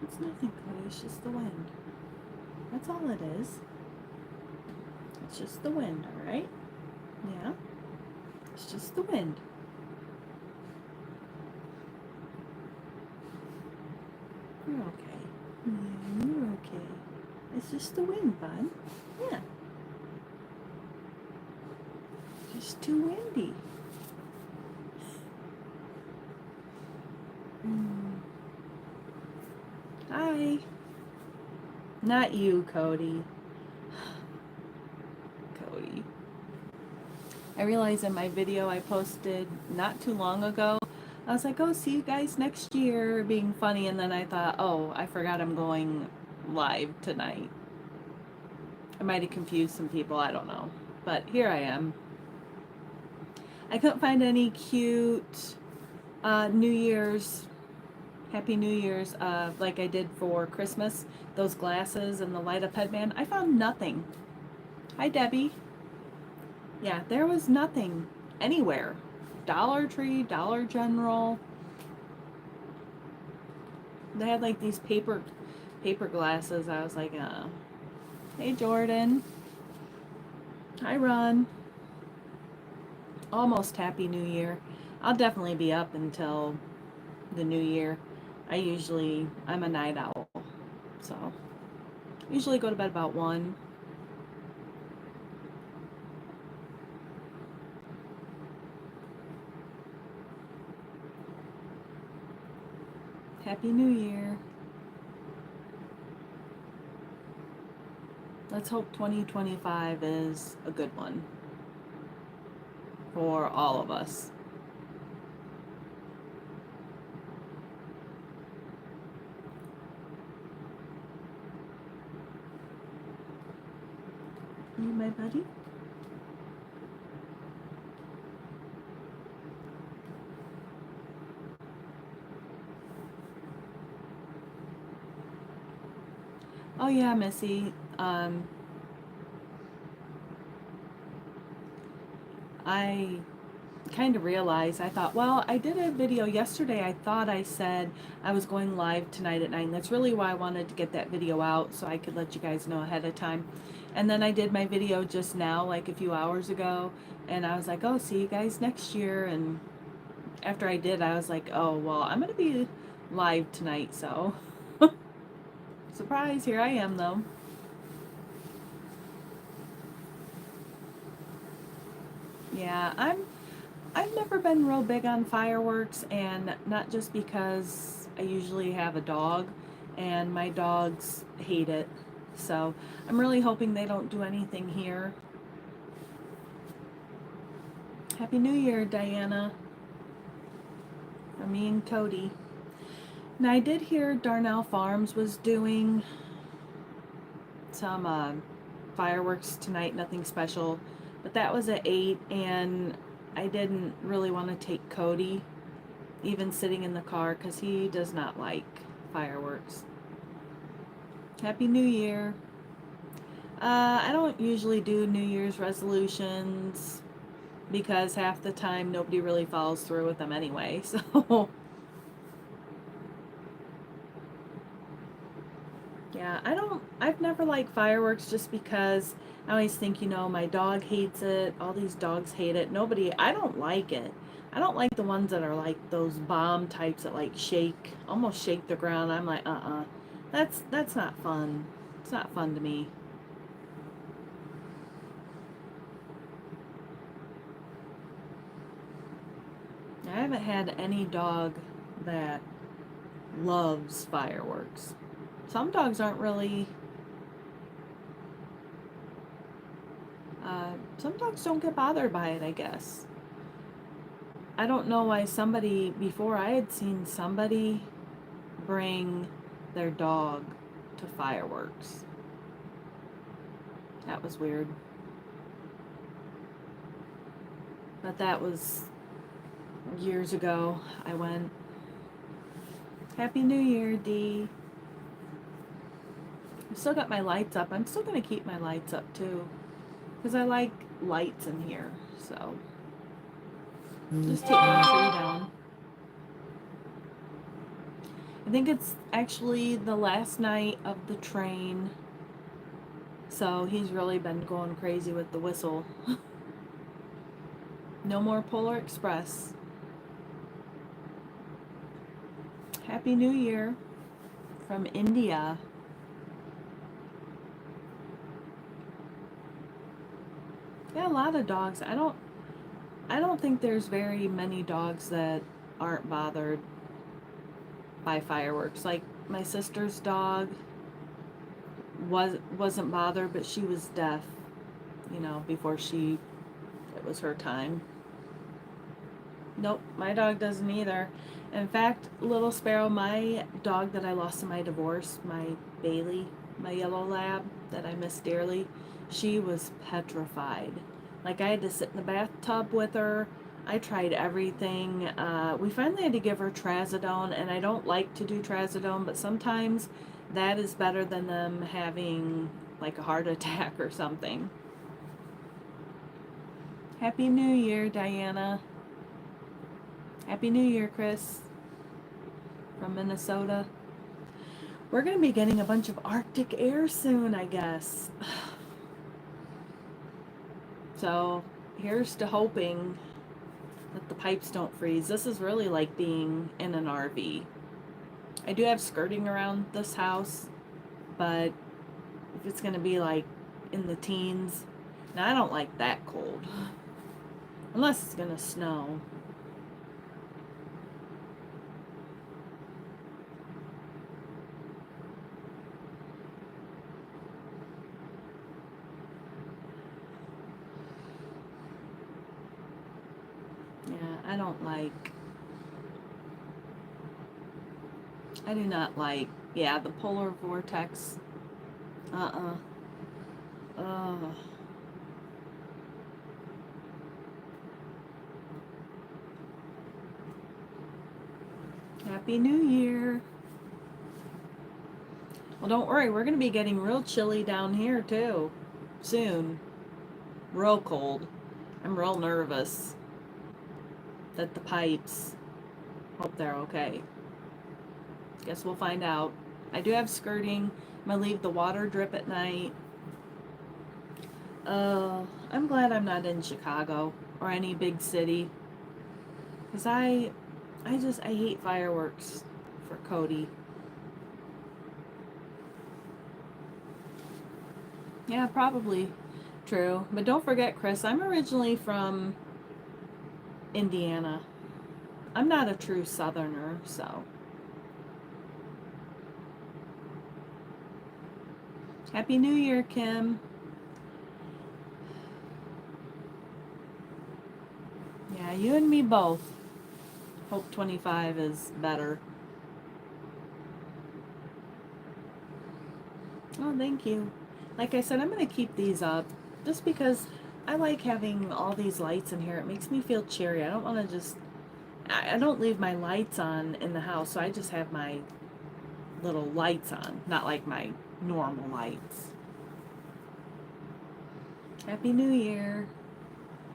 It's nothing, Cody. It's just the wind. That's all it is. It's just the wind, all right? Yeah. It's just the wind. You're okay. Yeah, you're okay. It's just the wind, bud. Yeah. It's just too windy. Mm. Hi. Not you, Cody. Cody. I realized in my video I posted not too long ago, I was like, oh, see you guys next year, being funny, and then I thought, oh, I forgot I'm going live tonight. I might have confused some people, I don't know. But here I am. I couldn't find any cute New Year's, Happy New Year's, like I did for Christmas, those glasses and the light up headband. I found nothing. Hi, Debbie. Yeah, there was nothing anywhere. Dollar Tree, Dollar General. They had like these paper glasses. I was like, hey Jordan. Hi Ron. Almost Happy New Year. I'll definitely be up until the new year. I'm a night owl. So usually go to bed about 1. Happy New Year. Let's hope 2025 is a good one for all of us. You, my buddy? Oh yeah, Missy. I kind of realized, I thought, well, I did a video yesterday. I thought I said I was going live tonight at 9. That's really why I wanted to get that video out so I could let you guys know ahead of time. And then I did my video just now, like a few hours ago, and I was like, oh, see you guys next year. And after I did, I was like, oh, well, I'm going to be live tonight, so surprise, here I am though. Yeah, I've never been real big on fireworks, and not just because I usually have a dog and my dogs hate it. So I'm really hoping they don't do anything here. Happy New Year, Diana, from me and Cody. Now I did hear Darnell Farms was doing some fireworks tonight, nothing special, but that was at 8, and I didn't really want to take Cody even sitting in the car because he does not like fireworks. Happy New Year. I don't usually do New Year's resolutions because half the time nobody really follows through with them anyway. So yeah, I've never liked fireworks just because I always think, my dog hates it. All these dogs hate it. I don't like it. I don't like the ones that are like those bomb types that like almost shake the ground. I'm like, that's not fun. It's not fun to me. I haven't had any dog that loves fireworks. Some dogs aren't really, some dogs don't get bothered by it, I guess. I don't know why before I had seen somebody bring their dog to fireworks. That was weird. But that was years ago. I went. Happy New Year, Dee. I've still got my lights up. I'm still going to keep my lights up too. Because I like lights in here. So just take my tree down. I think it's actually the last night of the train, so he's really been going crazy with the whistle. No more Polar Express. Happy New Year from India. Yeah, a lot of dogs. I don't think there's very many dogs that aren't bothered by fireworks. Like my sister's dog wasn't bothered, but she was deaf, before it was her time. Nope, my dog doesn't either. In fact, Little Sparrow, my dog that I lost in my divorce, my Bailey, my yellow lab that I miss dearly, she was petrified. Like I had to sit in the bathtub with her. I tried everything. We finally had to give her trazodone, and I don't like to do trazodone, but sometimes that is better than them having like a heart attack or something. Happy New Year, Diana. Happy New Year, Chris, from Minnesota. We're going to be getting a bunch of Arctic air soon, I guess. So here's to hoping that the pipes don't freeze. This is really like being in an RV. I do have skirting around this house, but if it's going to be like in the teens, now I don't like that cold. Unless it's going to snow. Yeah, I do not like, yeah, the polar vortex. Uh-uh. Ugh. Happy New Year. Well, don't worry, we're going to be getting real chilly down here too. Soon. Real cold. I'm real nervous that the pipes, hope they're okay. Guess we'll find out. I do have skirting. I'm going to leave the water drip at night. I'm glad I'm not in Chicago or any big city. Because I hate fireworks for Cody. Yeah, probably true. But don't forget, Chris, I'm originally from Indiana. I'm not a true Southerner, so. Happy New Year, Kim. Yeah, you and me both. Hope 25 is better. Oh, thank you. Like I said, I'm going to keep these up just because I like having all these lights in here. It makes me feel cheery. I don't want to just, I don't leave my lights on in the house, so I just have my little lights on, not like my normal lights. Happy New Year,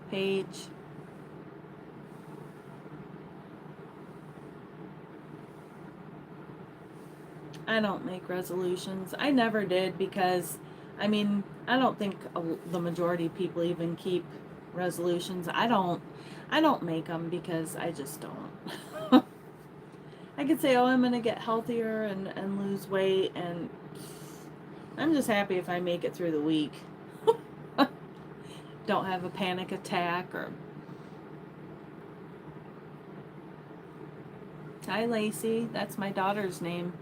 Paige. I don't make resolutions. I never did because, I mean, I don't think the majority of people even keep resolutions. I don't make them because I just don't. I could say, oh, I'm going to get healthier and lose weight, and I'm just happy if I make it through the week. Don't have a panic attack or... Hi, Lacey. That's my daughter's name.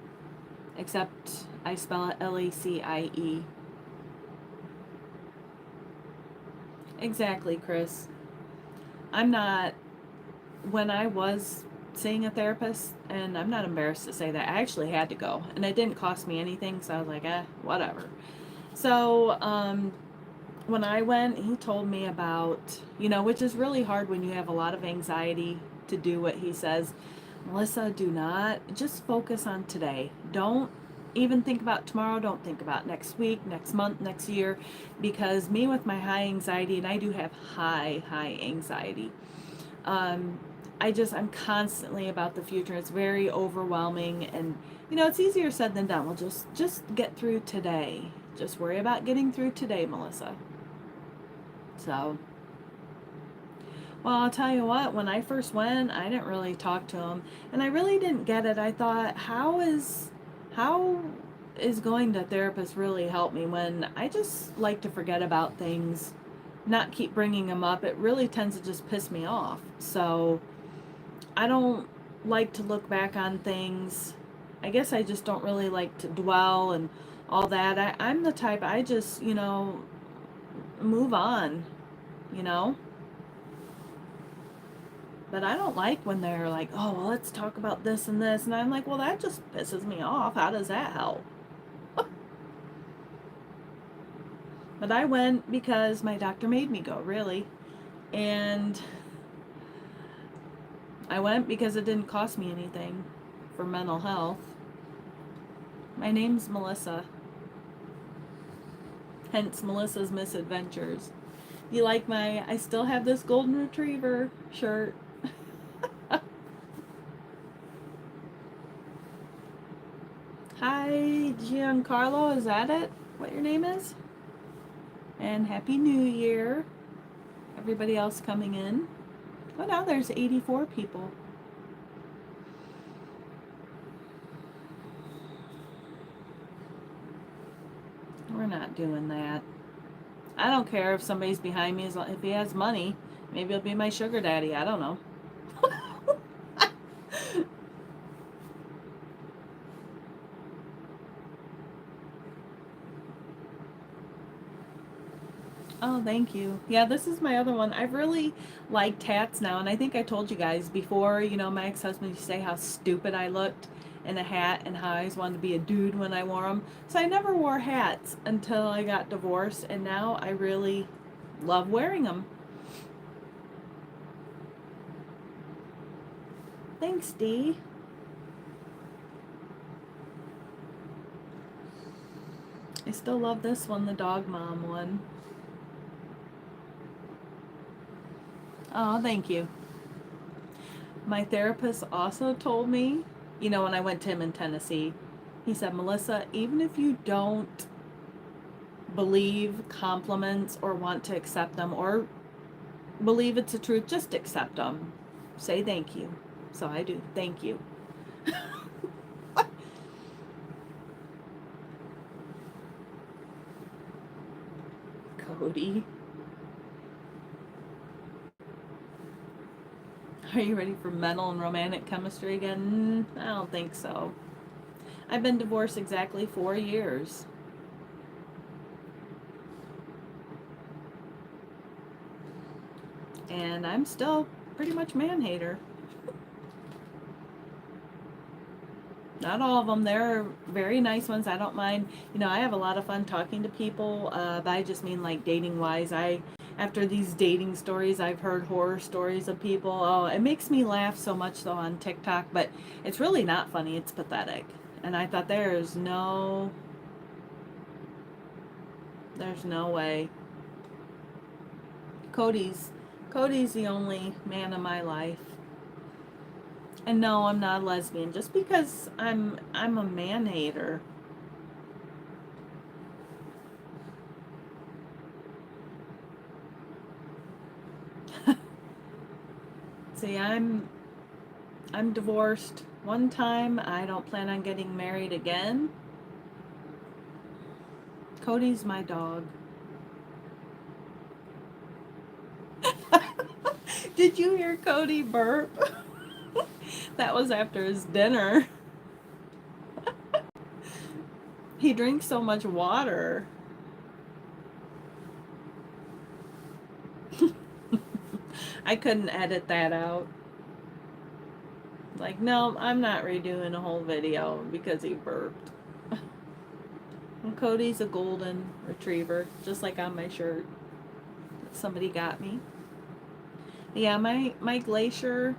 Except I spell it Lacie. Exactly, Chris. I'm not... When I was seeing a therapist, and I'm not embarrassed to say that, I actually had to go. And it didn't cost me anything, so I was like, whatever. So, when I went, he told me about, which is really hard when you have a lot of anxiety to do what he says. Melissa, do not just focus on today. Don't even think about tomorrow. Don't think about next week, next month, next year, because me with my high anxiety, and I do have high anxiety, I'm constantly about the future. It's very overwhelming, and it's easier said than done. Well, just get through today. Just worry about getting through today, Melissa. So, well, I'll tell you what, when I first went, I didn't really talk to him, and I really didn't get it. I thought, how is going to therapist really help me when I just like to forget about things, not keep bringing them up. It really tends to just piss me off. So, I don't like to look back on things. I guess I just don't really like to dwell and all that. I'm the type, I just, move on, you know? But I don't like when they're like, oh, well, let's talk about this and this. And I'm like, well, that just pisses me off. How does that help? But I went because my doctor made me go, really. And I went because it didn't cost me anything for mental health. My name's Melissa. Hence Melissa's Misadventures. You like I still have this golden retriever shirt. Hi, Giancarlo, is that it? What your name is? And Happy New Year. Everybody else coming in. Oh, now there's 84 people. We're not doing that. I don't care if somebody's behind me. If he has money, maybe he'll be my sugar daddy. I don't know. Oh, thank you. Yeah, this is my other one. I've really liked hats now, and I think I told you guys before, my ex-husband used to say how stupid I looked in a hat and how I always wanted to be a dude when I wore them. So I never wore hats until I got divorced, and now I really love wearing them. Thanks, Dee. I still love this one, the dog mom one. Oh, thank you. My therapist also told me, when I went to him in Tennessee, he said, Melissa, even if you don't believe compliments or want to accept them or believe it's the truth, just accept them. Say thank you. So I do. Thank you. Cody. Are you ready for mental and romantic chemistry again? I don't think so. I've been divorced exactly 4 years. And I'm still pretty much man-hater. Not all of them. There are very nice ones. I don't mind. I have a lot of fun talking to people, but I just mean like dating-wise. After these dating stories, I've heard horror stories of people. Oh, it makes me laugh so much though on TikTok, but it's really not funny. It's pathetic. And I thought there's no way. Cody's Cody's the only man in my life. And no, I'm not a lesbian. Just because I'm a man hater. See, I'm divorced one time. I don't plan on getting married again. Cody's my dog. Did you hear Cody burp? That was after his dinner. He drinks so much water. I couldn't edit that out. Like, no, I'm not redoing a whole video because he burped. And Cody's a golden retriever, just like on my shirt that somebody got me. Yeah, my glacier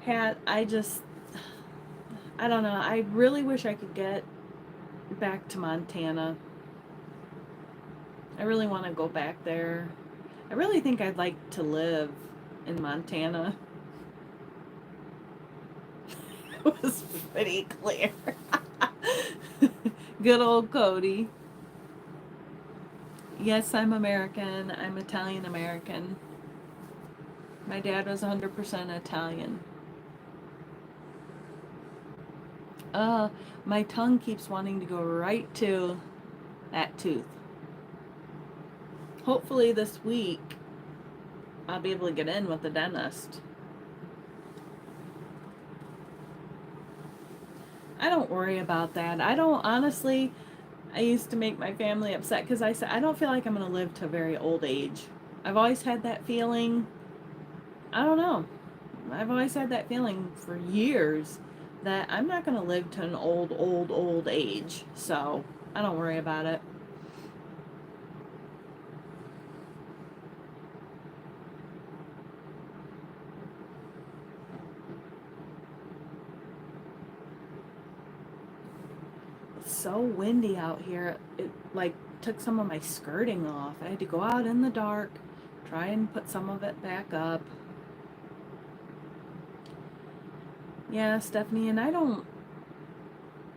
hat, I don't know. I really wish I could get back to Montana. I really want to go back there. I really think I'd like to live in Montana. was pretty clear. Good old Cody. Yes, I'm American. I'm Italian American. My dad was 100% Italian. Uh, my tongue keeps wanting to go right to that tooth. Hopefully this week I'll be able to get in with the dentist. I don't worry about that. I don't, honestly, I used to make my family upset because I said, I don't feel like I'm going to live to a very old age. I've always had that feeling. I don't know. I've always had that feeling for years that I'm not going to live to an old age. So I don't worry about it. It's so windy out here. It like took some of my skirting off. I had to go out in the dark, try and put some of it back up. Yeah, Stephanie, and I don't,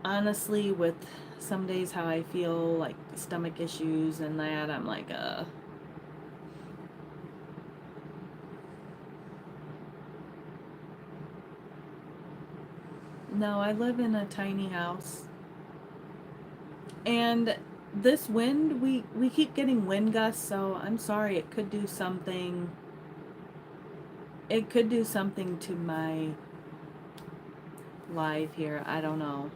honestly, with some days how I feel, like stomach issues and that, I'm like, no, I live in a tiny house. And this wind, we keep getting wind gusts, so I'm sorry, it could do something. It could do something to my life here. I don't know.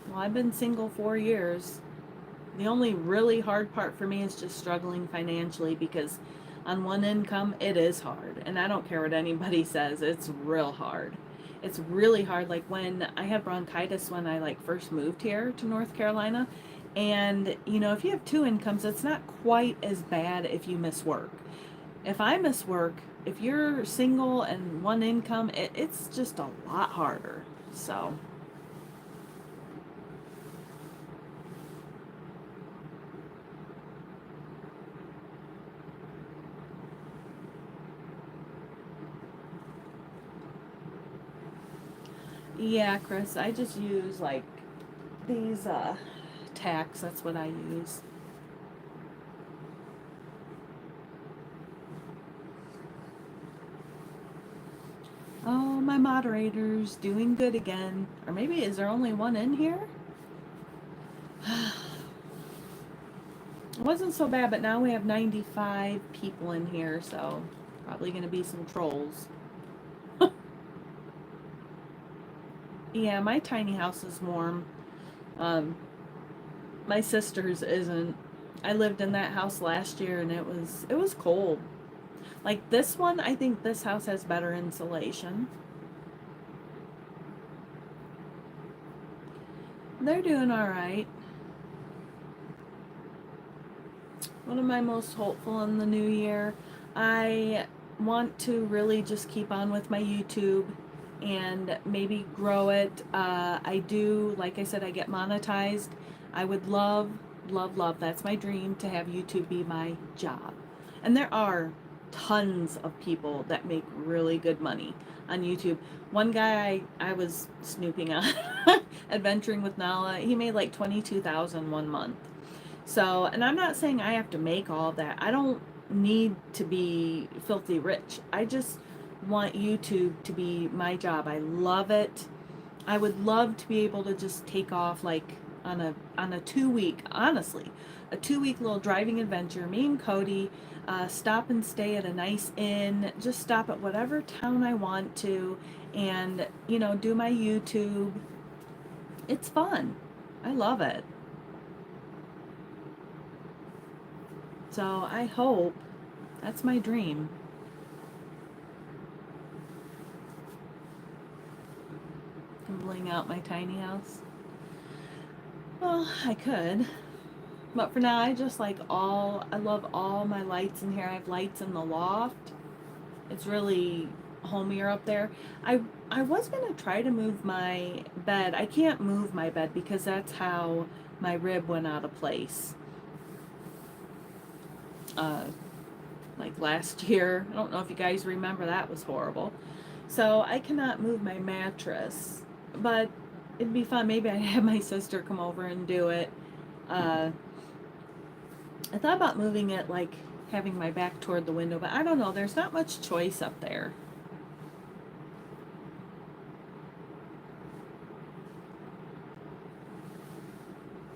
Well, I've been single 4 years. The only really hard part for me is just struggling financially because on one income it is hard. And I don't care what anybody says, it's real hard. It's really hard. Like when I had bronchitis when I like first moved here to North Carolina, and you know, if you have two incomes, it's not quite as bad if you miss work. If I miss work, if you're single and one income, it's just a lot harder. So yeah, Chris, I just use like these tacks. That's what I use. Oh, my moderator's doing good again. Or maybe is there only one in here? It wasn't so bad, but now we have 95 people in here, so probably going to be some trolls. Yeah, my tiny house is warm. Um, my sister's isn't. I lived in that house last year and it was cold. Like this one, I think this house has better insulation. They're doing all right. What am I most hopeful in the new year? I want to really just keep on with my YouTube and maybe grow it. I do, like I said, I get monetized. I would love, love, love, that's my dream, to have YouTube be my job. And there are tons of people that make really good money on YouTube. One guy I was snooping on, adventuring with Nala, he made like 22,000 one month. So, and I'm not saying I have to make all of that. I don't need to be filthy rich. I just want YouTube to be my job. I love it. I would love to be able to just take off like on a 2 week, honestly, a 2 week little driving adventure. Me and Cody stop and stay at a nice inn. Just stop at whatever town I want to, and you know, do my YouTube. It's fun. I love it. So I hope that's my dream. Bling out my tiny house. Well, I could. But for now, I love all my lights in here. I have lights in the loft. It's really homier up there. I was going to try to move my bed. I can't move my bed because that's how my rib went out of place. Uh, like last year. I don't know if you guys remember, that was horrible. So I cannot move my mattress, but it'd be fun. Maybe I'd have my sister come over and do it. Uh, I thought about moving it, like having my back toward the window, but I don't know. There's not much choice up there.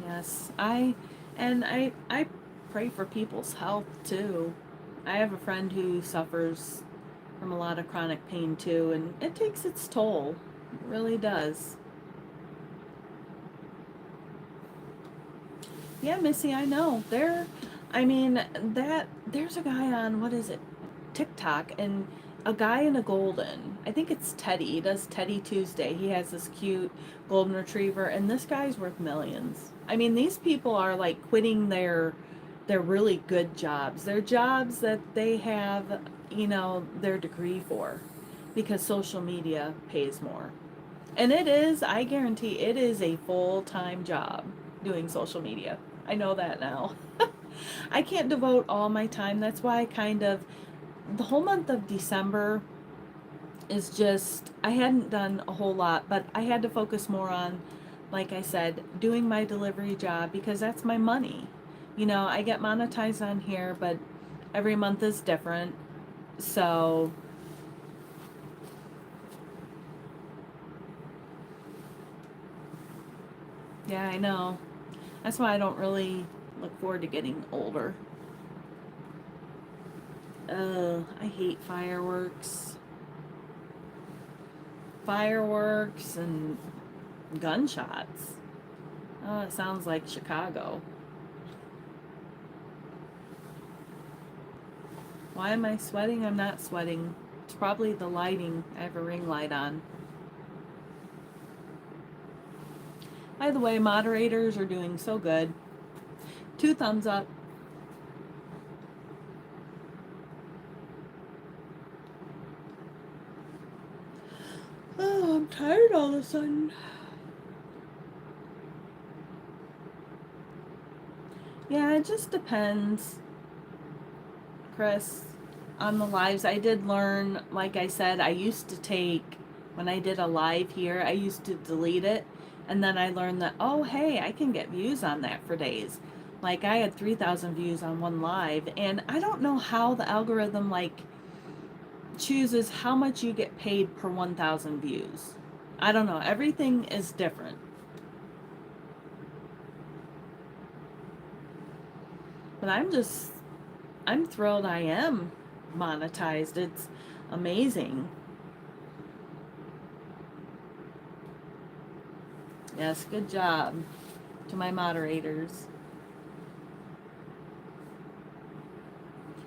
Yes, I pray for people's health too. I have a friend who suffers from a lot of chronic pain too, and it takes its toll. It really does. Yeah, Missy, I know. I mean, there's a guy on, what is it, TikTok, and a guy in a golden. I think it's Teddy. He does Teddy Tuesday. He has this cute golden retriever, and this guy's worth millions. I mean, these people are like quitting their really good jobs. Their jobs that they have, their degree for, because social media pays more. And it is, I guarantee, it is a full-time job doing social media. I know that now. I can't devote all my time. That's why the whole month of December is just, I hadn't done a whole lot, but I had to focus more on, like I said, doing my delivery job because that's my money. I get monetized on here, but every month is different. So, yeah, I know. That's why I don't really look forward to getting older. I hate fireworks. Fireworks and gunshots. Oh, it sounds like Chicago. Why am I sweating? I'm not sweating. It's probably the lighting. I have a ring light on. By the way, moderators are doing so good. 2 thumbs up. Oh, I'm tired all of a sudden. Yeah, it just depends, Chris, on the lives. I did learn, like I said, when I did a live here, I used to delete it. And then I learned that, oh, hey, I can get views on that for days. Like I had 3,000 views on one live. And I don't know how the algorithm, chooses how much you get paid per 1,000 views. I don't know. Everything is different. But I'm thrilled I am monetized. It's amazing. Yes, good job to my moderators.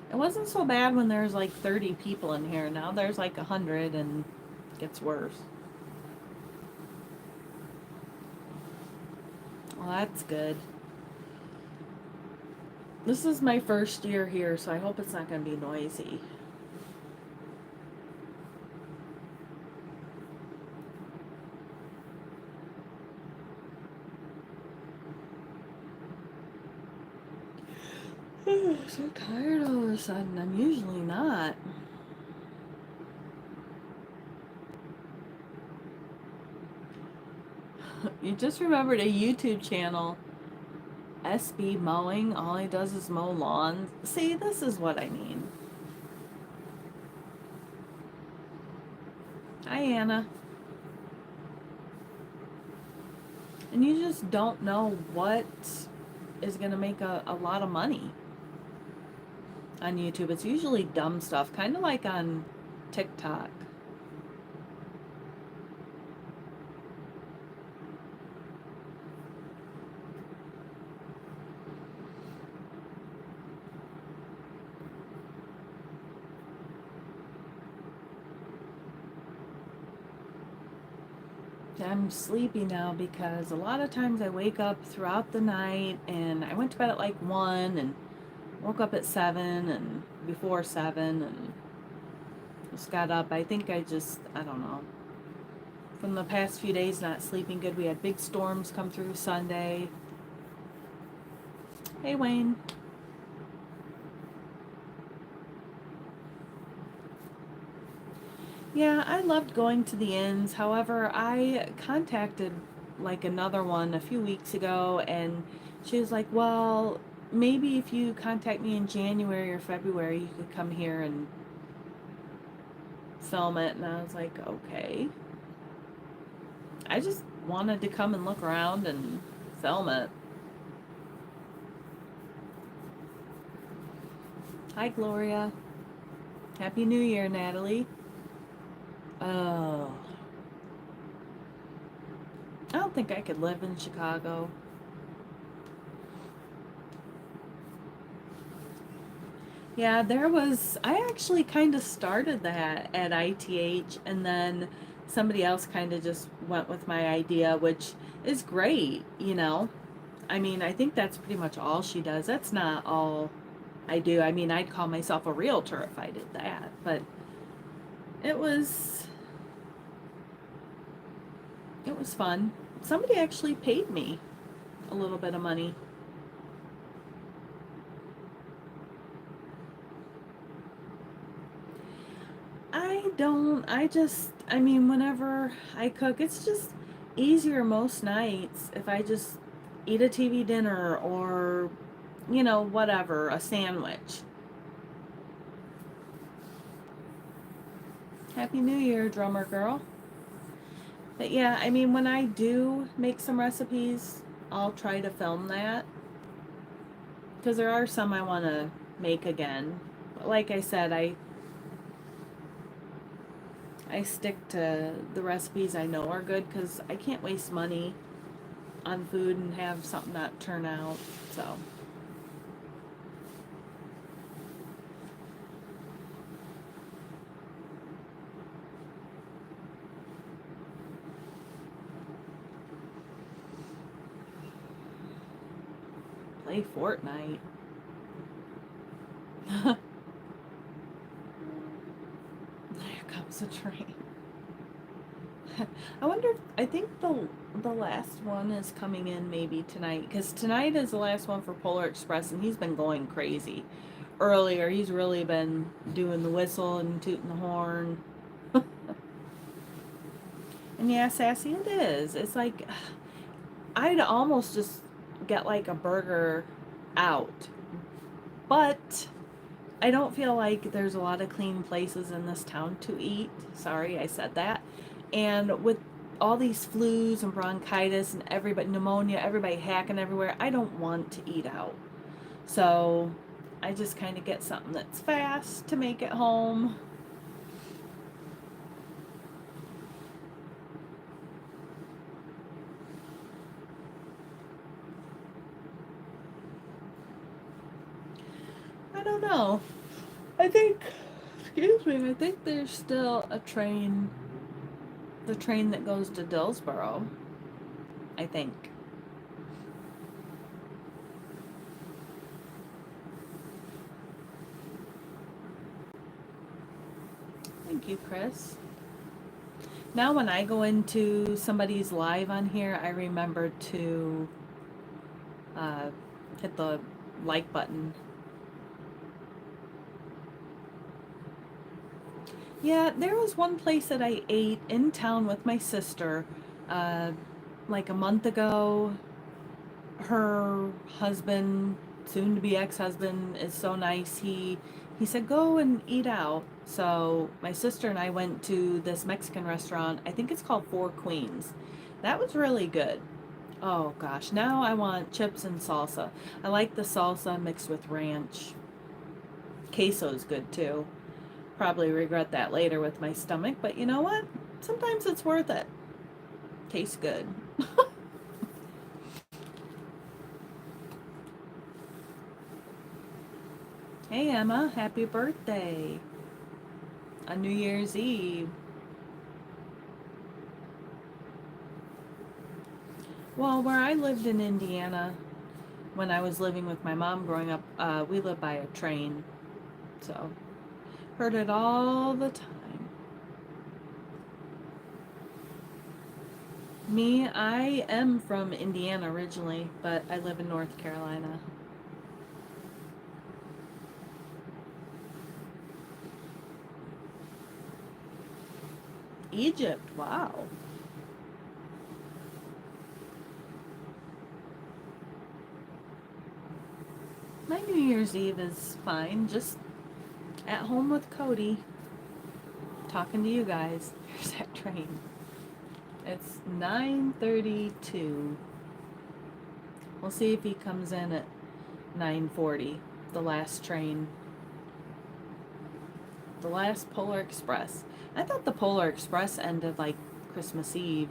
It wasn't so bad when there's like 30 people in here. Now there's like 100 and it gets worse. Well, that's good. This is my first year here, so I hope it's not going to be noisy. I'm so tired all of a sudden. I'm usually not. You just remembered a YouTube channel, SB Mowing. All he does is mow lawns. See, this is what I mean. Hi, Anna. And you just don't know what is going to make a lot of money on YouTube. It's usually dumb stuff, kind of like on TikTok. I'm sleepy now because a lot of times I wake up throughout the night, and I went to bed at like 1 and woke up at 7 and before 7 and just got up. I think I don't know. From the past few days not sleeping good. We had big storms come through Sunday. Hey, Wayne. Yeah, I loved going to the inns. However, I contacted like another one a few weeks ago, and she was like, well, maybe if you contact me in January or February, you could come here and film it. And I was like, okay. I just wanted to come and look around and film it. Hi, Gloria. Happy New Year, Natalie. Oh, I don't think I could live in Chicago. Yeah, I actually kind of started that at ITH, and then somebody else kind of just went with my idea, which is great, you know. I mean, I think that's pretty much all she does. That's not all I do. I mean, I'd call myself a realtor if I did that, but it was it was fun. Somebody actually paid me a little bit of money. I mean, whenever I cook, it's just easier most nights if I just eat a TV dinner or, you know, whatever, a sandwich. Happy New Year, drummer girl. But yeah, I mean, when I do make some recipes, I'll try to film that because there are some I want to make again. But like I said, I stick to the recipes I know are good because I can't waste money on food and have something not turn out. So, play Fortnite. There comes a train. I think the last one is coming in maybe tonight because tonight is the last one for Polar Express, and he's been going crazy. Earlier, he's really been doing the whistle and tooting the horn. And yeah, sassy it is. It's like I'd almost just get like a burger out, but I don't feel like there's a lot of clean places in this town to eat. Sorry, I said that. And with all these flus and bronchitis and everybody pneumonia, everybody hacking everywhere, I don't want to eat out. So I just kind of get something that's fast to make at home. I don't know. I think, excuse me, I think there's still a train, the train that goes to Dillsboro, I think. Thank you, Chris. Now when I go into somebody's live on here, I remember to uh, hit the like button. Yeah, there was one place that I ate in town with my sister uh, like a month ago. Her husband, soon to be ex-husband, is so nice. He said go and eat out. So my sister and I went to this Mexican restaurant. I think it's called Four Queens. That was really good. Oh gosh, now I want chips and salsa. I like the salsa mixed with ranch. Queso's good too. Probably regret that later with my stomach, but you know what? Sometimes it's worth it. Tastes good. Hey Emma, happy birthday. On New Year's Eve. Well, where I lived in Indiana, when I was living with my mom growing up, we lived by a train. So, heard it all the time. Me, I am from Indiana originally, but I live in North Carolina. Egypt, wow. My New Year's Eve is fine, just at home with Cody, talking to you guys. Here's that train. It's 9:32. We'll see if he comes in at 9:40, the last train. The last Polar Express. I thought the Polar Express ended like Christmas Eve.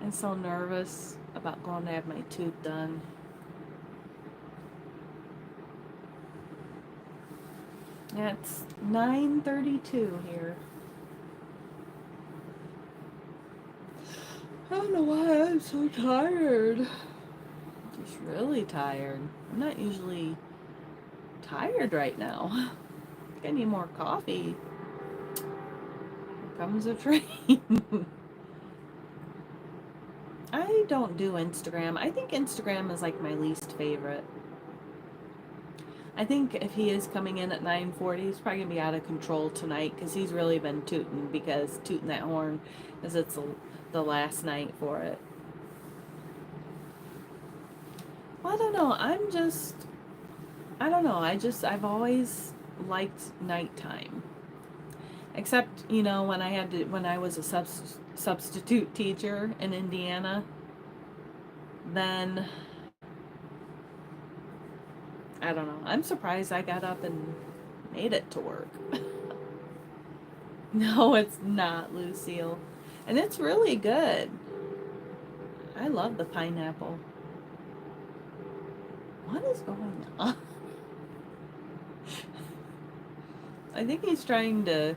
I'm so nervous about going to have my tooth done. Yeah, it's 9:32 here. I don't know why I'm so tired. Just really tired. I'm not usually tired right now. I need more coffee. Here comes a train. I don't do Instagram. I think Instagram is like my least favorite. I think if he is coming in at 9:40, he's probably gonna be out of control tonight because he's really been tooting that horn because it's the last night for it. Well, I don't know. I don't know. I've always liked nighttime. Except, when when I was a substitute teacher in Indiana, then I don't know. I'm surprised I got up and made it to work. No, it's not, Lucille. And it's really good. I love the pineapple. What is going on? I think he's trying to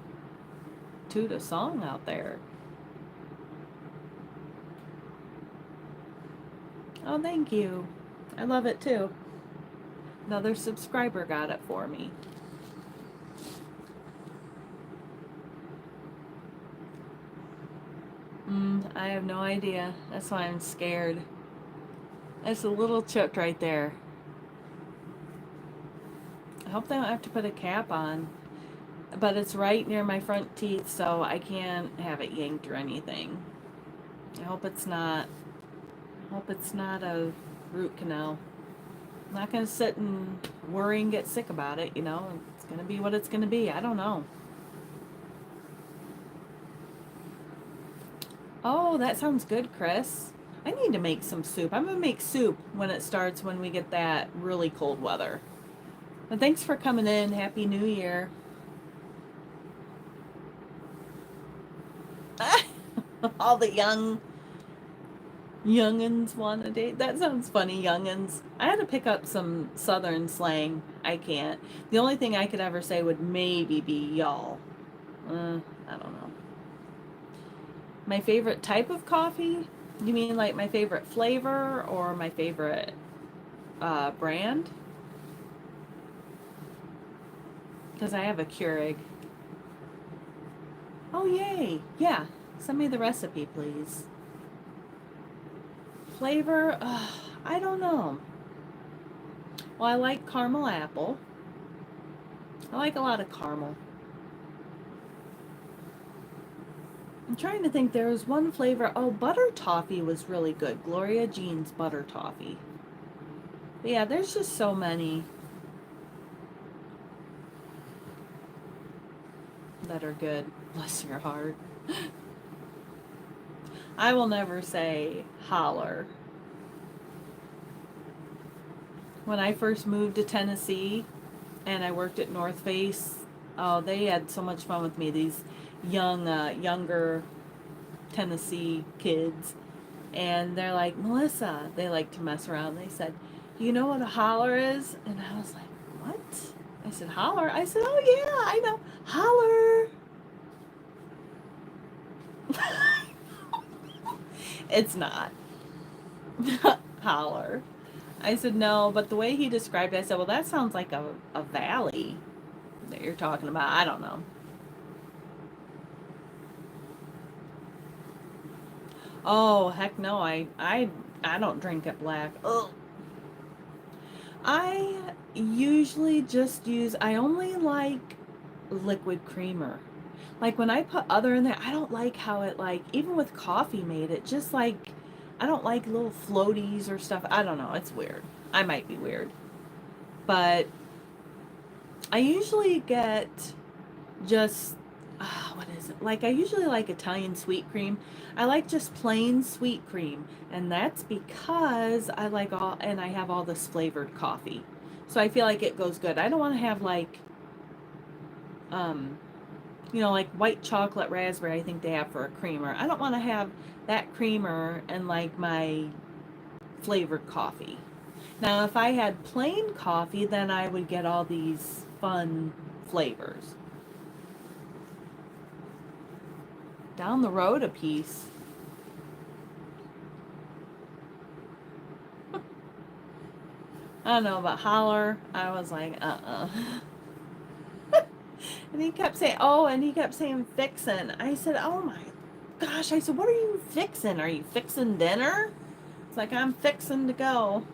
toot a song out there. Oh, thank you. I love it too. Another subscriber got it for me. I have no idea. That's why I'm scared. That's a little chipped right there. I hope they don't have to put a cap on. But it's right near my front teeth, so I can't have it yanked or anything. I hope it's not a root canal. I'm not going to sit and worry and get sick about it, It's going to be what it's going to be. I don't know. Oh, that sounds good, Chris. I need to make some soup. I'm going to make soup when we get that really cold weather. But thanks for coming in. Happy New Year. All the youngins want to date. That sounds funny, youngins. I had to pick up some southern slang. I can't. The only thing I could ever say would maybe be y'all. I don't know. My favorite type of coffee? You mean like my favorite flavor or my favorite brand? Because I have a Keurig. Oh, yay. Yeah. Send me the recipe, please. Flavor? I don't know. Well, I like caramel apple. I like a lot of caramel. I'm trying to think. There was one flavor. Oh, butter toffee was really good. Gloria Jean's butter toffee. But yeah, there's just so many that are good. Bless your heart. I will never say holler. When I first moved to Tennessee and I worked at North Face, oh, they had so much fun with me. These younger Tennessee kids. And they're like, Melissa, they like to mess around. They said, "Do you know what a holler is?" And I was like, "What?" I said, "Holler." I said, "Oh yeah, I know. Holler." It's not. Holler. I said, "No," but the way he described it, I said, "Well, that sounds like a valley that you're talking about." I don't know. Oh, heck no. I don't drink it black. Ugh. I usually just use, I only like liquid creamer. Like when I put other in there, I don't like how it, like, even with coffee made, it just like, I don't like little floaties or stuff. I don't know. It's weird. I might be weird. But I usually get just, what is it? Like, I usually like Italian sweet cream. I like just plain sweet cream. And that's because I like all, and I have all this flavored coffee. So I feel like it goes good. I don't want to have like, um, like white chocolate raspberry, I think they have for a creamer. I don't want to have that creamer and like my flavored coffee. Now, if I had plain coffee, then I would get all these fun flavors. Down the road a piece. I don't know, but Holler, I was like, And he kept saying, oh, and he kept saying fixin'. I said, oh my gosh. I said, what are you fixin'? Are you fixin' dinner? It's like, I'm fixin' to go.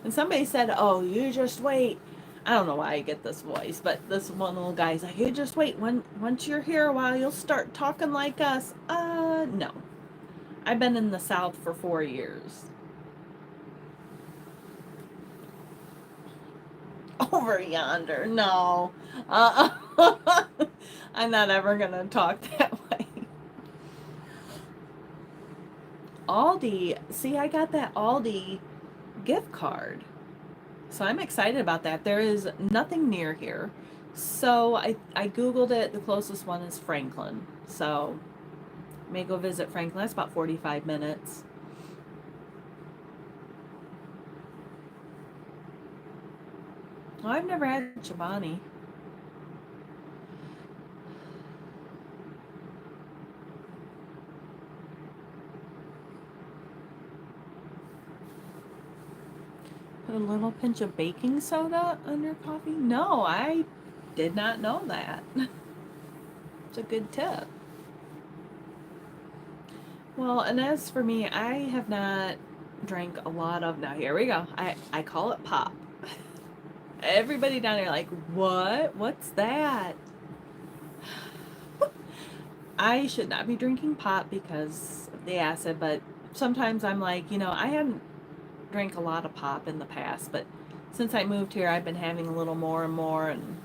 And somebody said, oh, you just wait. I don't know why I get this voice, but this one little guy's like, you just wait. Once you're here a while, you'll start talking like us. No. I've been in the South for 4 years. Over yonder. No. Uh, I'm not ever going to talk that way. Aldi. See, I got that Aldi gift card. So I'm excited about that. There is nothing near here. So I Googled it. The closest one is Franklin. So I may go visit Franklin. That's about 45 minutes. Oh, I've never had Chobani. Put a little pinch of baking soda on your coffee? No, I did not know that. It's a good tip. Well, and as for me, I have not drank a lot of, now here we go. I call it pop. Everybody down there like, what? What's that? I should not be drinking pop because of the acid, but sometimes I'm like, I hadn't drank a lot of pop in the past, but since I moved here, I've been having a little more and more, and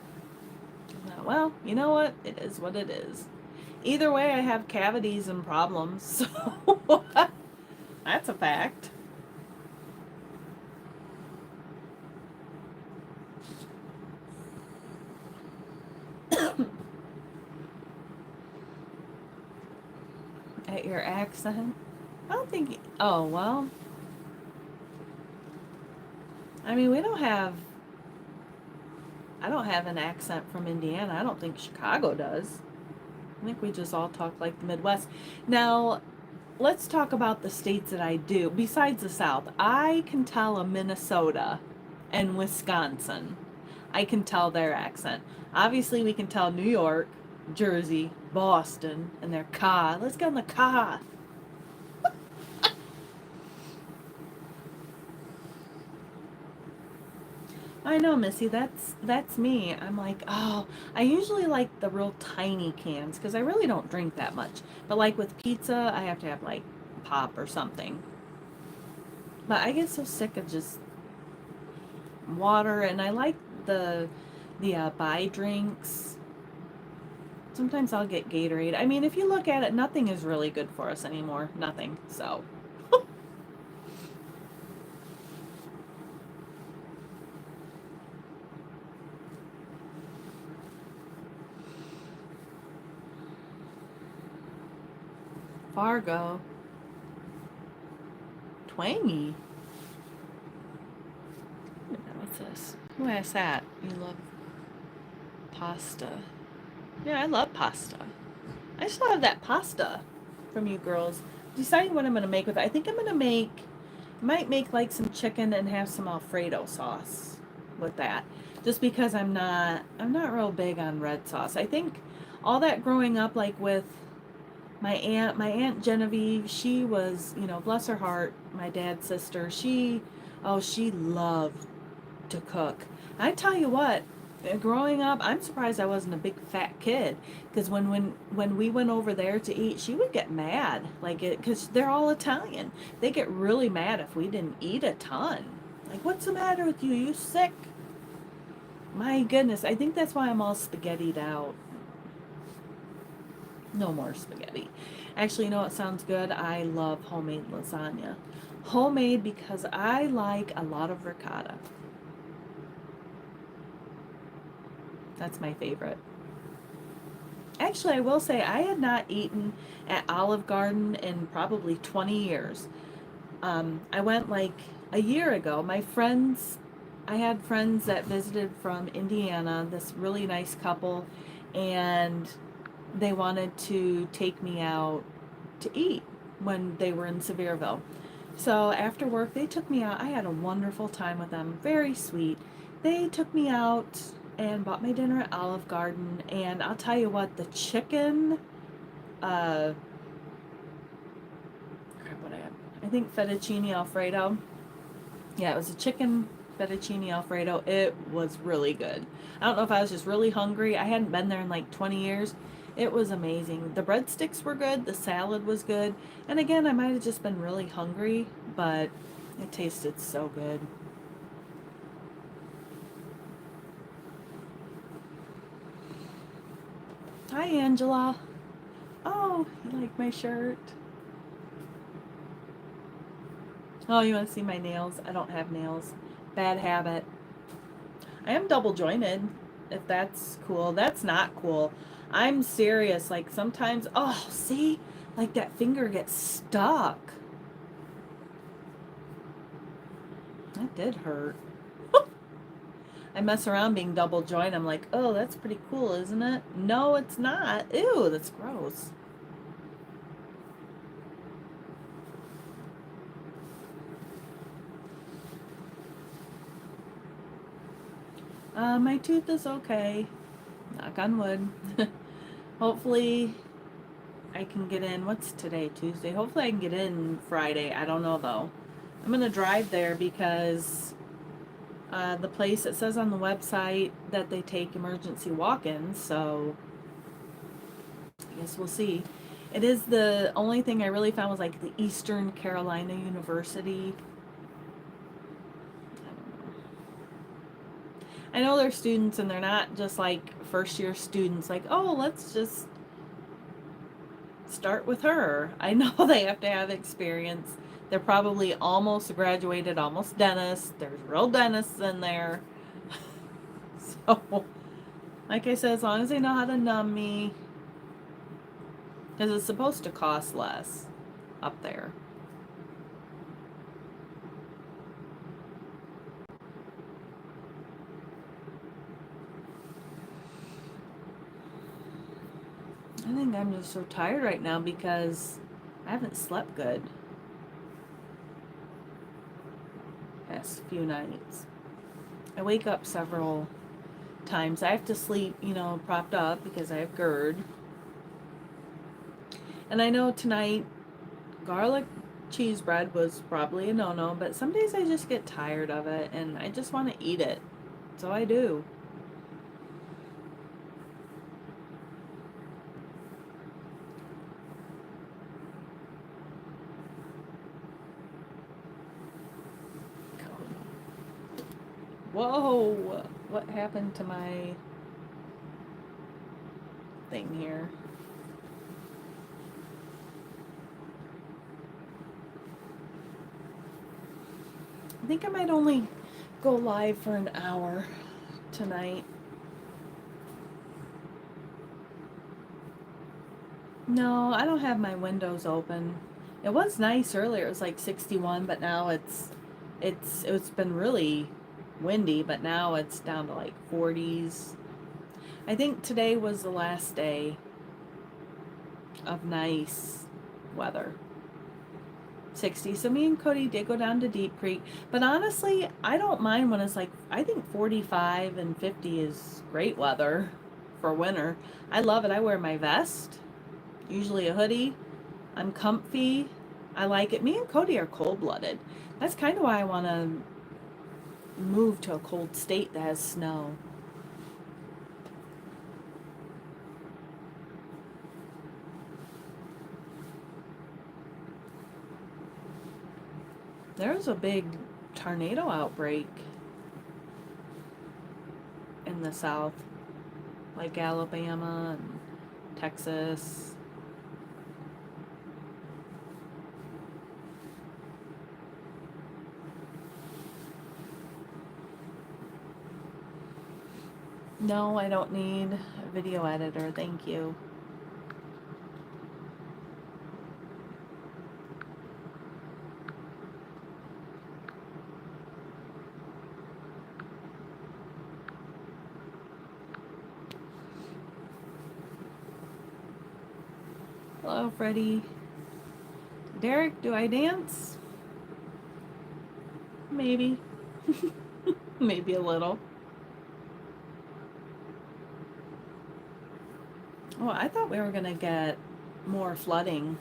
well, you know what? It is what it is. Either way, I have cavities and problems, so that's a fact. At your accent? I don't think, oh, well, I mean, I don't have an accent from Indiana. I don't think Chicago does. I think we just all talk like the Midwest. Now, let's talk about the states that I do. Besides the South, I can tell a Minnesota and Wisconsin. I can tell their accent. Obviously, we can tell New York, Jersey, Boston, and their car. Let's get in the car. I know, Missy. That's me. I'm like, oh, I usually like the real tiny cans because I really don't drink that much. But like with pizza, I have to have like pop or something. But I get so sick of just water, and I like the buy drinks. Sometimes I'll get Gatorade. I mean, if you look at it, nothing is really good for us anymore. Nothing. So. Fargo. Twangy. What's this? Who asked that? You love pasta. Yeah, I love pasta. I still have that pasta from you girls. Deciding what I'm gonna make with it. I think I'm gonna might make like some chicken and have some Alfredo sauce with that. Just because I'm not real big on red sauce. I think all that growing up, like with my aunt Genevieve, she was, bless her heart, my dad's sister, she Oh, she loved to cook. I tell you what, growing up, I'm surprised I wasn't a big fat kid. Because when we went over there to eat, she would get mad, like it, because they're all Italian. They get really mad if we didn't eat a ton. Like, what's the matter with you? You sick? My goodness, I think that's why I'm all spaghettied out. No more spaghetti. Actually, you know what sounds good? I love homemade lasagna. Homemade because I like a lot of ricotta. That's my favorite. Actually, I will say I had not eaten at Olive Garden in probably 20 years. I went like a year ago. I had friends that visited from Indiana, this really nice couple, and they wanted to take me out to eat when they were in Sevierville. So after work, they took me out. I had a wonderful time with them, very sweet. They took me out and bought my dinner at Olive Garden, and I'll tell you what, the chicken, uh, crap, what I had? I think fettuccine Alfredo. Yeah, it was a chicken fettuccine Alfredo. It was really good. I don't know if I was just really hungry. I hadn't been there in like 20 years. It was amazing. The breadsticks were good, the salad was good, and again, I might have just been really hungry, but it tasted so good. Hi, Angela. Oh, you like my shirt? Oh, you want to see my nails? I don't have nails. Bad habit. I am double jointed, if that's cool. That's not cool. I'm serious. Like sometimes, oh, see? Like that finger gets stuck. That did hurt. I mess around being double jointed. I'm like, oh, that's pretty cool, isn't it? No, it's not. Ew, that's gross. My tooth is okay. Knock on wood. Hopefully, I can get in. What's today? Tuesday. Hopefully, I can get in Friday. I don't know though. I'm gonna drive there because the place, it says on the website that they take emergency walk-ins. So I guess we'll see. It is the only thing I really found was like the Eastern Carolina University. I know they're students and they're not just like first year students, like, oh, let's just start with her. I know they have to have experience. They're probably almost graduated, almost dentists. There's real dentists in there. So, like I said, as long as they know how to numb me, because it's supposed to cost less up there. I think I'm just so tired right now because I haven't slept good past few nights. I wake up several times. I have to sleep, propped up because I have GERD. And I know tonight garlic cheese bread was probably a no-no, but some days I just get tired of it and I just want to eat it. So I do. Whoa! What happened to my thing here? I think I might only go live for an hour tonight. No, I don't have my windows open. It was nice earlier. It was like 61, but now it's been really windy, but now it's down to like 40s. I think today was the last day of nice weather. 60. So me and Cody did go down to Deep Creek, but honestly, I don't mind when it's like, I think 45 and 50 is great weather for winter. I love it. I wear my vest, usually a hoodie. I'm comfy. I like it. Me and Cody are cold-blooded. That's kind of why I want to move to a cold state that has snow. There was a big tornado outbreak in the South, like Alabama and Texas. No, I don't need a video editor, thank you. Hello, Freddie. Derek, do I dance? Maybe. Maybe a little. Oh, I thought we were going to get more flooding.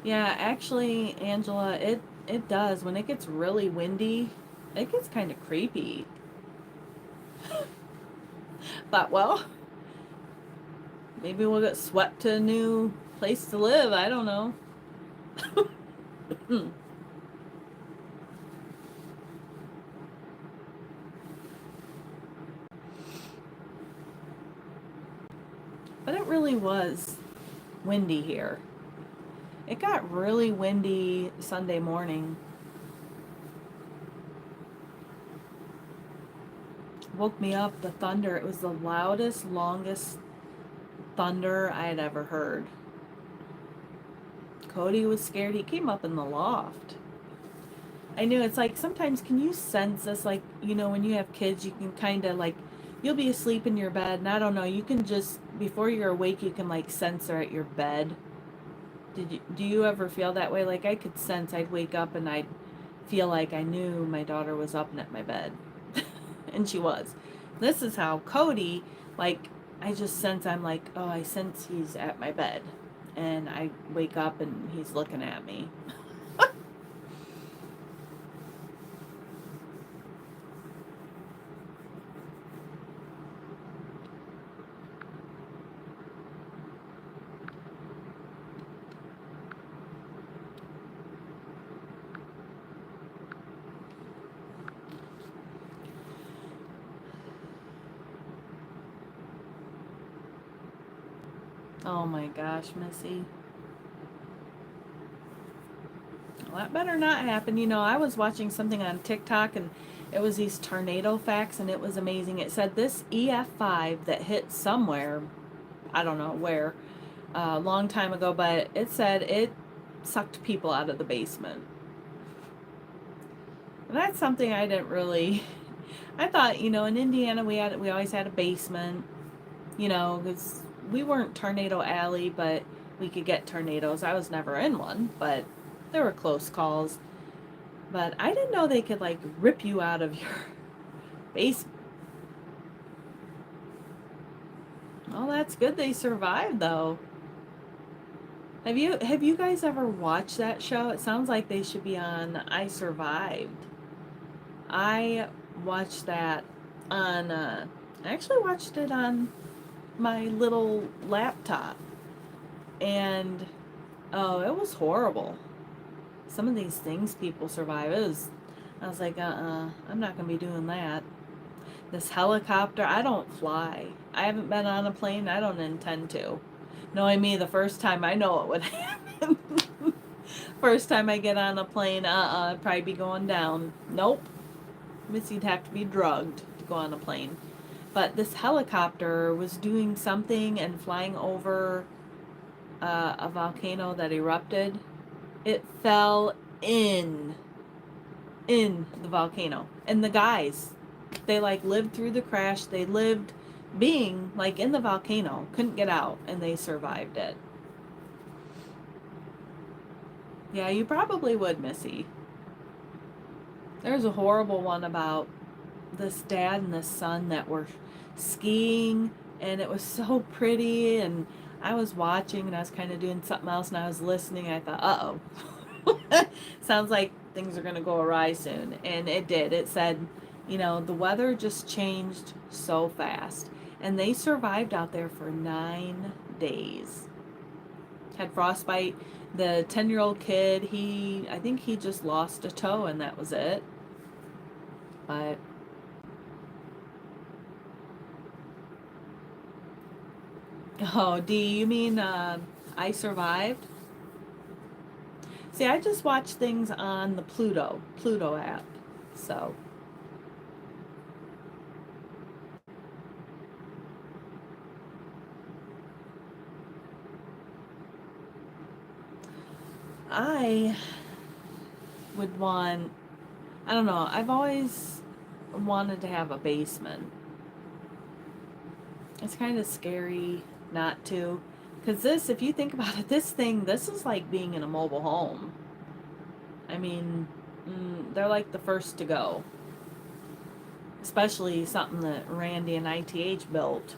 Yeah, actually, Angela, it does. When it gets really windy, it gets kind of creepy. But, well, maybe we'll get swept to a new place to live. I don't know. But it really was windy here. It got really windy Sunday morning. Woke me up, the thunder. It was the loudest, longest thunder I had ever heard. Cody was scared. He came up in the loft. I knew, it's like sometimes can you sense this, like, you know, when you have kids, you can kind of like, you'll be asleep in your bed and I don't know, you can just, before you're awake, you can like sense they're at your bed. Do you ever feel that way? Like I could sense, I'd wake up and I'd feel like I knew my daughter was up and at my bed. And she was. This is how Cody, like, I just sense, I'm like, oh, I sense he's at my bed. And I wake up and he's looking at me. Oh my gosh, Missy. Well, that better not happen. You know, I was watching something on TikTok and it was these tornado facts and it was amazing. It said this EF5 that hit somewhere, I don't know where, a long time ago, but it said it sucked people out of the basement. And that's something I didn't really, I thought, you know, in Indiana we always had a basement, you know, because we weren't Tornado Alley, but we could get tornadoes. I was never in one, but there were close calls. But I didn't know they could like rip you out of your basement. Oh, that's good they survived though. Have you guys ever watched that show? It sounds like they should be on I Survived. I watched that on I actually watched it on my little laptop. And oh, it was horrible. Some of these things people survive, I was like, I'm not gonna be doing that. This helicopter, I don't fly. I haven't been on a plane, I don't intend to. Knowing me, the first time I know it would happen. First time I get on a plane, I'd probably be going down. Nope. Missy'd have to be drugged to go on a plane. But this helicopter was doing something and flying over a volcano that erupted. It fell in the volcano. And the guys, they like lived through the crash. They lived being like in the volcano, couldn't get out, and they survived it. Yeah, you probably would, Missy. There's a horrible one about this dad and this son that were skiing, and it was so pretty, and I was watching and I was kind of doing something else and I was listening. I thought, uh-oh. Sounds like things are going to go awry soon. And it did. It said, the weather just changed so fast. And they survived out there for 9 days. Had frostbite. The 10-year-old kid, I think he just lost a toe and that was it. But oh, do you mean I survived? See, I just watch things on the Pluto app. So, I would want, I don't know, I've always wanted to have a basement. It's kind of scary not to. Because this, if you think about it, this is like being in a mobile home. I mean, they're like the first to go. Especially something that Randy and ITH built.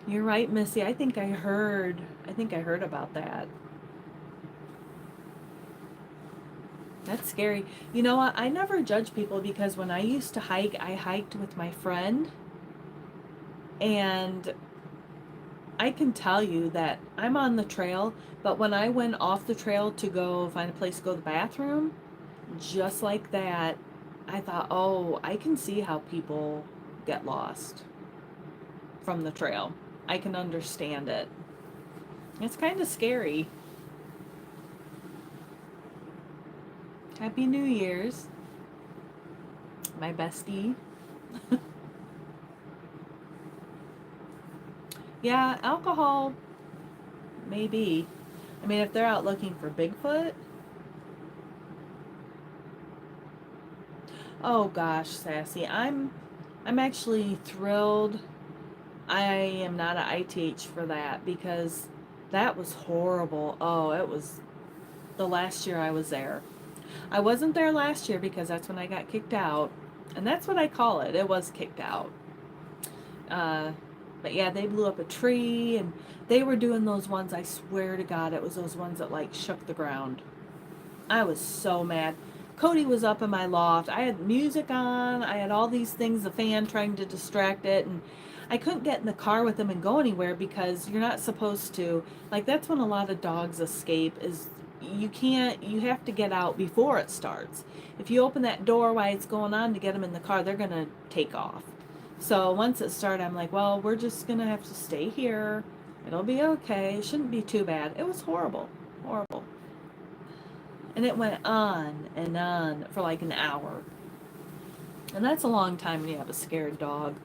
You're right, Missy. I think I heard about that. That's scary. You know what? I never judge people because when I used to hike, I hiked with my friend, and I can tell you that I'm on the trail, but when I went off the trail to go find a place to go to the bathroom, just like that, I thought, oh, I can see how people get lost from the trail. I can understand it. It's kind of scary. Happy New Year's, my bestie. Yeah, alcohol, maybe. I mean, if they're out looking for Bigfoot, oh gosh, Sassy, I'm actually thrilled. I am not a ITH for that because that was horrible. Oh, it was the last year I was there. I wasn't there last year because that's when I got kicked out, and that's what I call it. It was kicked out. Uh, but yeah, they blew up a tree, and they were doing those ones. I swear to God, it was those ones that like shook the ground. I was so mad. Cody was up in my loft. I had music on. I had all these things, the fan trying to distract it, and I couldn't get in the car with him and go anywhere because you're not supposed to. Like that's when a lot of dogs escape is you can't you have to get out before it starts. If you open that door while it's going on to get them in the car, they're going to take off. So once it started, I'm like, well, we're just going to have to stay here. It'll be okay. It shouldn't be too bad. It was horrible. Horrible. And it went on for like an hour. And that's a long time when you have a scared dog.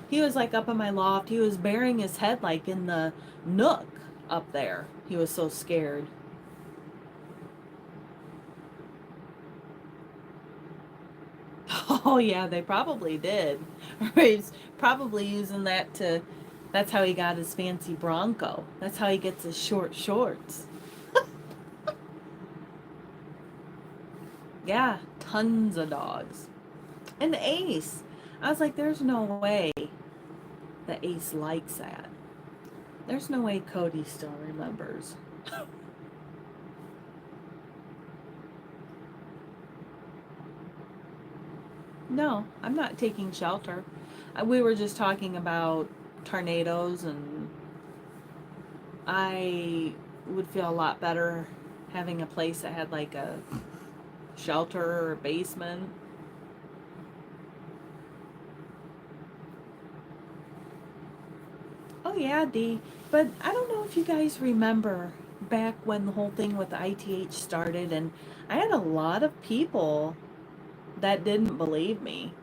He was like up in my loft. He was burying his head like in the nook up there. He was so scared. Oh yeah, they probably did. He's probably using that to, that's how he got his fancy Bronco. That's how he gets his short shorts. Yeah, tons of dogs. And Ace. I was like, there's no way that Ace likes that. There's no way Cody still remembers. No, I'm not taking shelter. We were just talking about tornadoes, and I would feel a lot better having a place that had like a shelter or basement. Oh yeah, Dee. But I don't know if you guys remember back when the whole thing with the ITH started, and I had a lot of people that didn't believe me.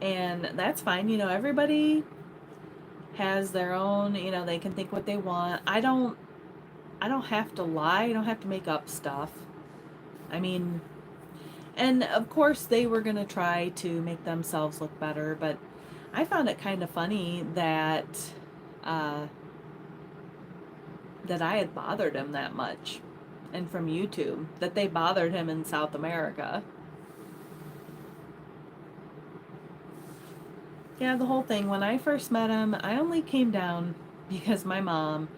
And that's fine. Everybody has their own, they can think what they want. I don't have to lie. I don't have to make up stuff. I mean, and of course they were going to try to make themselves look better, but I found it kind of funny uh, that I had bothered him that much, and from YouTube, that they bothered him in South America. Yeah, the whole thing. When I first met him, I only came down because my mom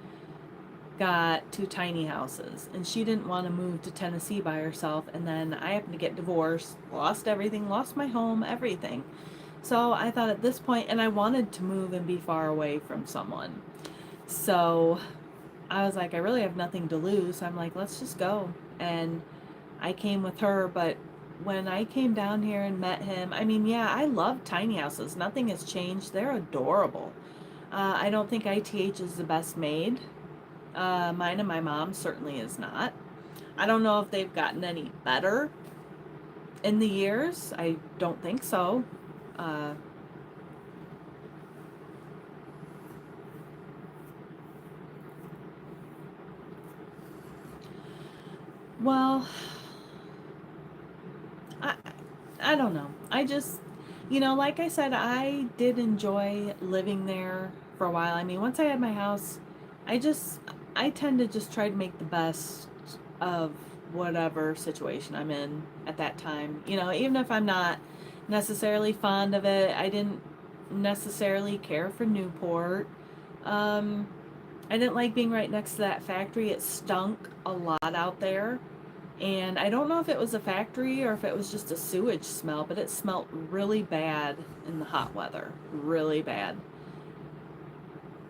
got two tiny houses and she didn't want to move to Tennessee by herself. And then I happened to get divorced, lost everything, lost my home, everything. So I thought at this point, and I wanted to move and be far away from someone. So I was like, I really have nothing to lose. I'm like, let's just go. And I came with her, but when I came down here and met him, I mean, yeah, I love tiny houses. Nothing has changed. They're adorable. I don't think ITH is the best made. Mine and my mom certainly is not. I don't know if they've gotten any better in the years. I don't think so. Uh, well, I I don't know. I just, like I said, I did enjoy living there for a while. I mean, once I had my house, I just I tend to just try to make the best of whatever situation I'm in at that time. Even if I'm not necessarily fond of it, I didn't necessarily care for Newport. Um, I didn't like being right next to that factory. It stunk a lot out there. And I don't know if it was a factory or if it was just a sewage smell, but it smelled really bad in the hot weather. Really bad.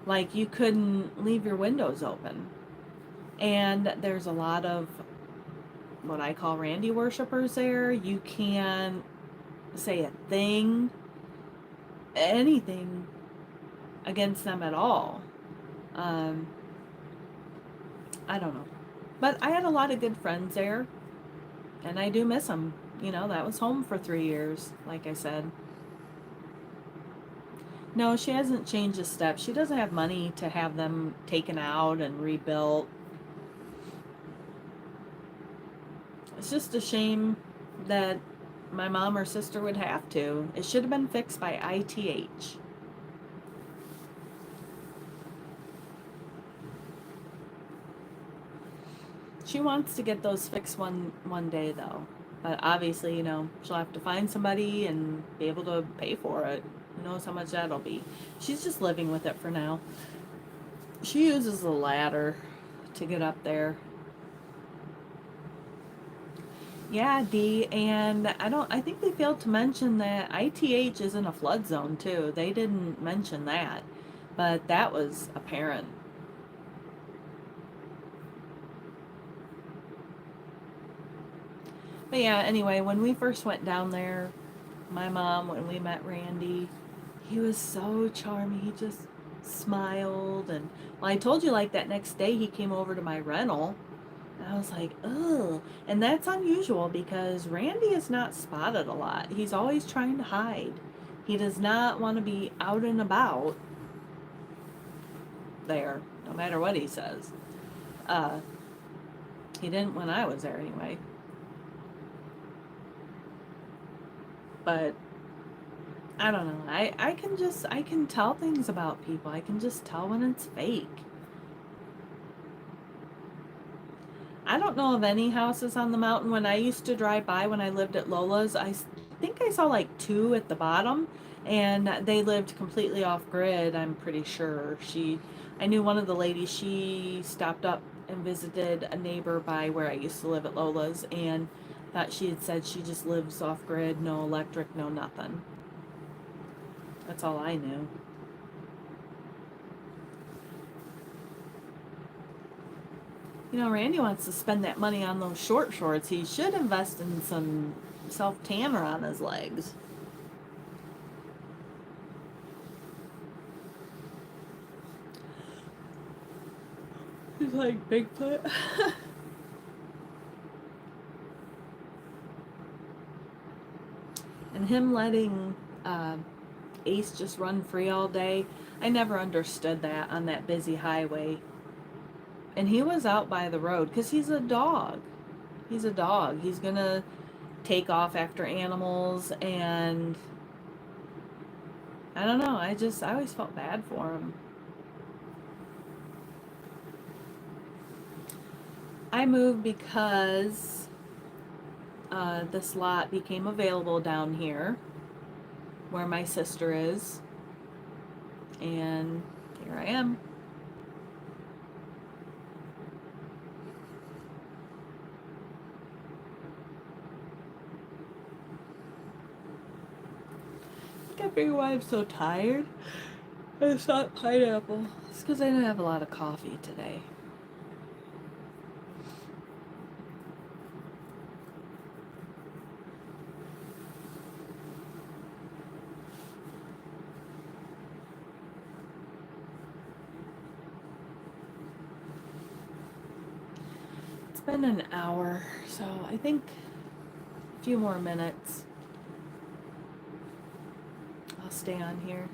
Like you couldn't leave your windows open. And there's a lot of what I call Randy worshipers there. You can't say a thing, anything against them at all. Um, I don't know. But I had a lot of good friends there, and I do miss them. That was home for 3 years, like I said. No, she hasn't changed a step. She doesn't have money to have them taken out and rebuilt. It's just a shame that my mom or sister would have to. It should have been fixed by ITH. She wants to get those fixed one day though. But obviously, she'll have to find somebody and be able to pay for it. Who knows how much that'll be. She's just living with it for now. She uses a ladder to get up there. Yeah, Dee, and I think they failed to mention that ITH is in a flood zone too. They didn't mention that, but that was apparent. But yeah, anyway, when we first went down there, my mom, when we met Randy, he was so charming. He just smiled. And, well, I told you, like, that next day he came over to my rental. And I was like, ugh. And that's unusual because Randy is not spotted a lot. He's always trying to hide. He does not want to be out and about there, no matter what he says. Uh, he didn't when I was there anyway. But I don't know. I can tell things about people. I can just tell when it's fake. I don't know of any houses on the mountain. When I used to drive by when I lived at Lola's, I think I saw like two at the bottom, and they lived completely off grid. I'm pretty sure. I knew one of the ladies. She stopped up and visited a neighbor by where I used to live at Lola's, and thought she had said she just lives off grid, no electric, no nothing. That's all I knew. Randy wants to spend that money on those short shorts. He should invest in some self tanner on his legs. He's like Bigfoot. And him letting Ace just run free all day, I never understood that on that busy highway. And he was out by the road because he's a dog. He's a dog. He's gonna take off after animals, and I don't know. I always felt bad for him. I moved because this lot became available down here, where my sister is. And here I am. I can't figure why I'm so tired. It's not pineapple. It's because I didn't have a lot of coffee today. It's been an hour, so I think a few more minutes. I'll stay on here.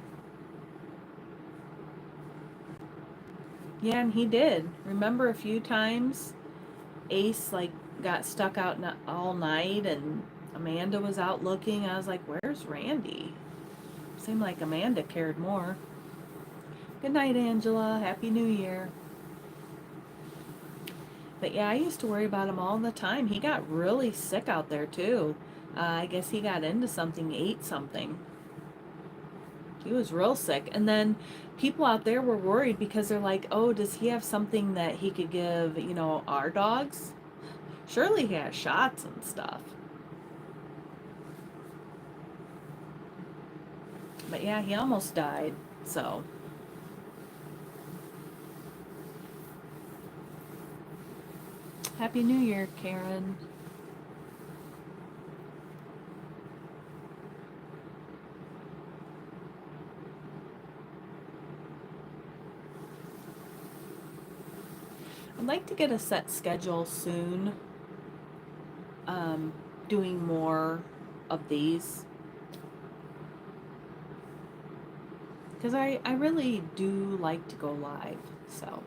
Yeah, and he did. Remember a few times Ace like got stuck out all night and Amanda was out looking. I was like, where's Randy? Seemed like Amanda cared more. Good night, Angela. Happy New Year. But yeah, I used to worry about him all the time. He got really sick out there too. I guess he got into something, ate something. He was real sick. And then people out there were worried because they're like, oh, does he have something that he could give, our dogs? Surely he has shots and stuff. But yeah, he almost died. So, Happy New Year, Karen. I'd like to get a set schedule soon. Doing more of these. Because I really do like to go live. So,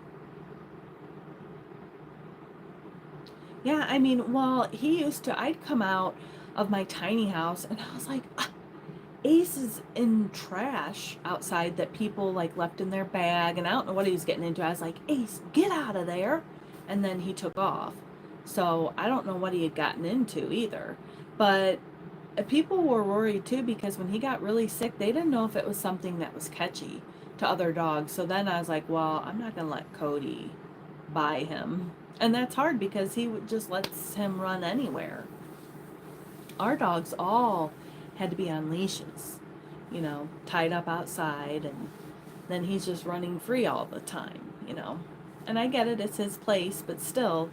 yeah, I mean, well, I'd come out of my tiny house and I was like, Ace is in trash outside that people like left in their bag, and I don't know what he was getting into. I was like, Ace, get out of there. And then he took off. So I don't know what he had gotten into either. But people were worried too because when he got really sick, they didn't know if it was something that was catchy to other dogs. So then I was like, well, I'm not going to let Cody buy him. And that's hard because he just lets him run anywhere. Our dogs all had to be on leashes, tied up outside, and then he's just running free all the time. And I get it, it's his place, but still,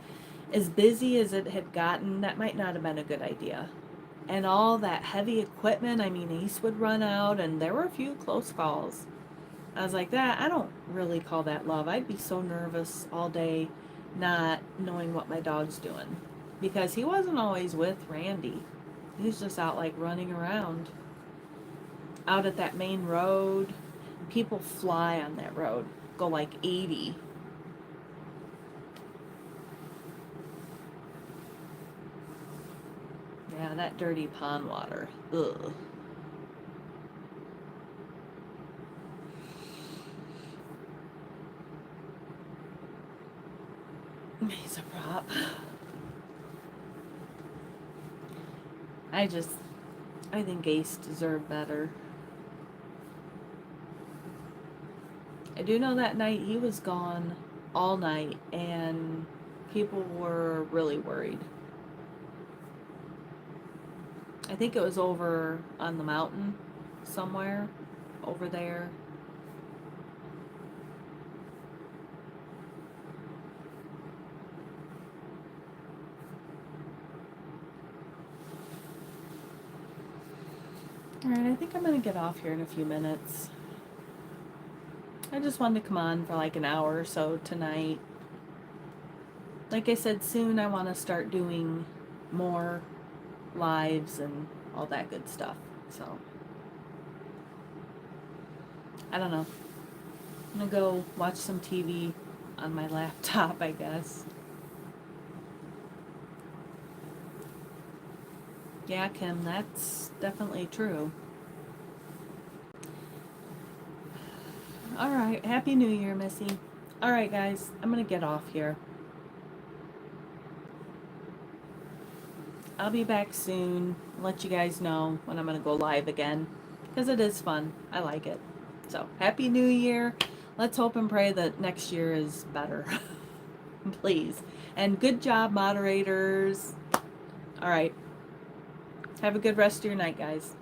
as busy as it had gotten, that might not have been a good idea. And all that heavy equipment, I mean, Ace would run out, and there were a few close calls. I was like, I don't really call that love. I'd be so nervous all day not knowing what my dog's doing. Because he wasn't always with Randy. He was just out like running around. Out at that main road. People fly on that road. Go like 80. Yeah, that dirty pond water. Ugh. He's a prop. I think Ace deserved better. I do know that night he was gone all night and people were really worried. I think it was over on the mountain somewhere over there. Alright, I think I'm going to get off here in a few minutes. I just wanted to come on for like an hour or so tonight. Like I said, soon I want to start doing more lives and all that good stuff. So, I don't know. I'm going to go watch some TV on my laptop, I guess. Yeah, Kim, that's definitely true. Alright, Happy New Year, Missy. Alright, guys, I'm going to get off here. I'll be back soon. Let you guys know when I'm going to go live again. because it is fun. I like it. So, Happy New Year. Let's hope and pray that next year is better. Please. And good job, moderators. All right. Have a good rest of your night, guys.